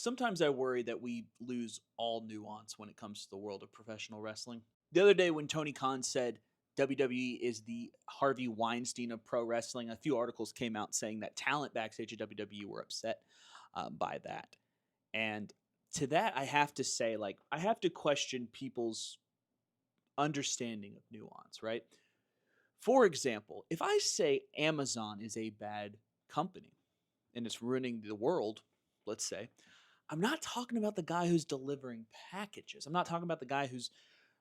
Sometimes I worry that we lose all nuance when it comes to the world of professional wrestling. The other day, when Tony Khan said WWE is the Harvey Weinstein of pro wrestling, a few articles came out saying that talent backstage at WWE were upset by that. And to that, I have to say, like, I have to question people's understanding of nuance, right? For example, if I say Amazon is a bad company and it's ruining the world, let's say, I'm not talking about the guy who's delivering packages. I'm not talking about the guy who's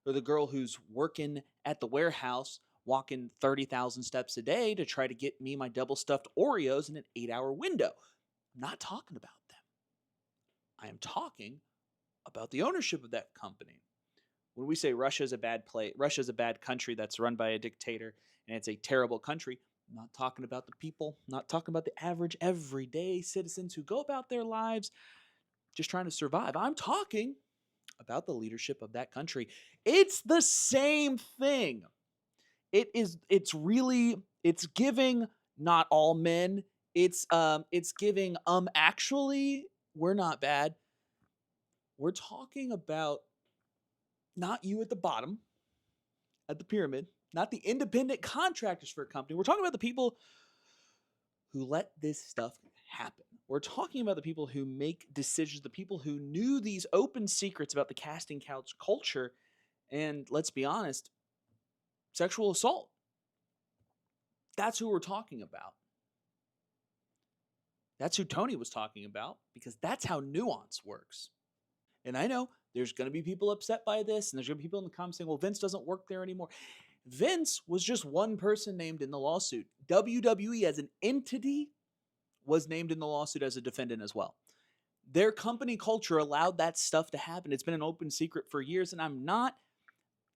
or the girl who's working at the warehouse, walking 30,000 steps a day to try to get me my double stuffed Oreos in an 8-hour window. I'm not talking about them. I am talking about the ownership of that company. When we say Russia's a bad place, Russia's a bad country that's run by a dictator and it's a terrible country, I'm not talking about the people, I'm not talking about the average everyday citizens who go about their lives just trying to survive. I'm talking about the leadership of that country. It's the same thing. It's giving not all men. It's giving actually we're not bad. We're talking about not you at the bottom at the pyramid, not the independent contractors for a company. We're talking about the people who let this stuff happen. We're talking about the people who make decisions, the people who knew these open secrets about the casting couch culture, and let's be honest, sexual assault. That's who we're talking about. That's who Tony was talking about because that's how nuance works. And I know there's going to be people upset by this, and there's going to be people in the comments saying, well, Vince doesn't work there anymore. Vince was just one person named in the lawsuit. WWE as an entity was named in the lawsuit as a defendant as well. Their company culture allowed that stuff to happen. It's been an open secret for years, and I'm not,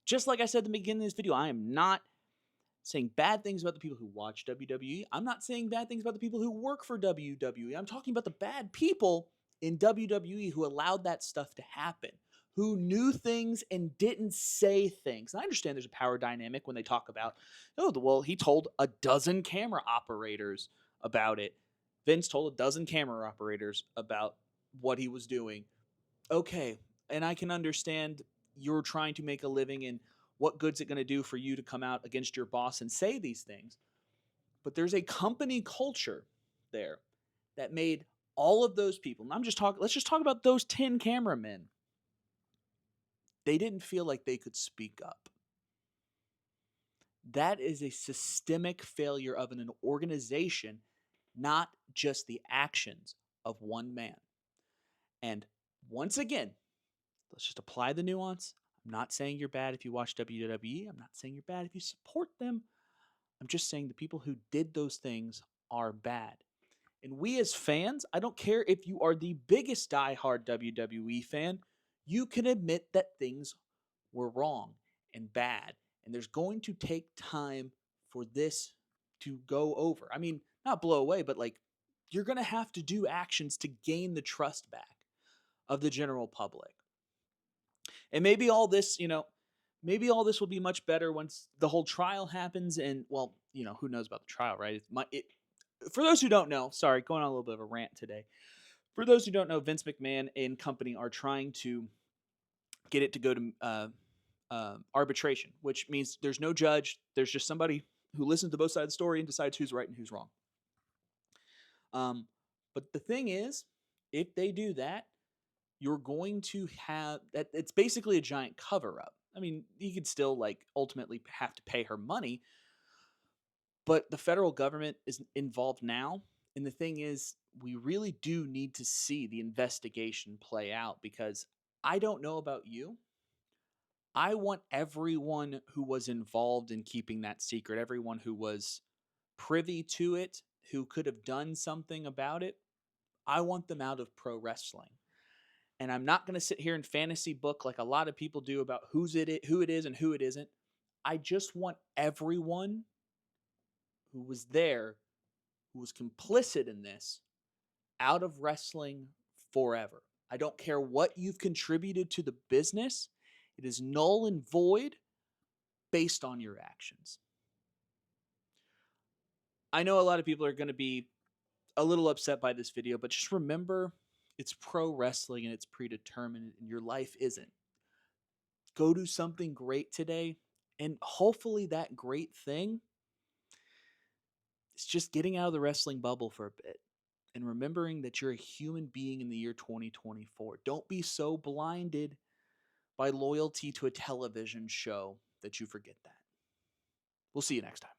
just like I said at the beginning of this video, I am not saying bad things about the people who watch WWE. I'm not saying bad things about the people who work for WWE. I'm talking about the bad people in WWE who allowed that stuff to happen, who knew things and didn't say things. And I understand there's a power dynamic when they talk about, oh, well, he told a dozen camera operators about it. Vince told a dozen camera operators about what he was doing. Okay, and I can understand you're trying to make a living and what good's it going to do for you to come out against your boss and say these things? But there's a company culture there that made all of those people, and let's just talk about those 10 cameramen. They didn't feel like they could speak up. That is a systemic failure of an organization, not just the actions of one man. And once again, let's just apply the nuance. I'm not saying you're bad if you watch WWE. I'm not saying you're bad if you support them. I'm just saying the people who did those things are bad. And we as fans, I don't care if you are the biggest diehard WWE fan, you can admit that things were wrong and bad. And there's going to take time for this to go over. I mean, not blow away, but like you're going to have to do actions to gain the trust back of the general public. And maybe all this, maybe all this will be much better once the whole trial happens. And, well, who knows about the trial, right? For those who don't know, sorry, going on a little bit of a rant today. For those who don't know, Vince McMahon and company are trying to get it to go to arbitration, which means there's no judge. There's just somebody who listens to both sides of the story and decides who's right and who's wrong. But the thing is, if they do that, you're going to have that. It's basically a giant cover up. I mean, you could still ultimately have to pay her money, but the federal government is involved now. And the thing is, we really do need to see the investigation play out because I don't know about you. I want everyone who was involved in keeping that secret, everyone who was privy to it, who could have done something about it, I want them out of pro wrestling. And I'm not going to sit here and fantasy book like a lot of people do about who it is and who it isn't. I just want everyone who was there, who was complicit in this, out of wrestling forever. I don't care what you've contributed to the business. It is null and void based on your actions. I know a lot of people are going to be a little upset by this video, but just remember, It's pro wrestling and it's predetermined, and your life isn't. Go do something great today, and hopefully that great thing is just getting out of the wrestling bubble for a bit and remembering that you're a human being in the year 2024. Don't be so blinded by loyalty to a television show that you forget that. We'll see you next time.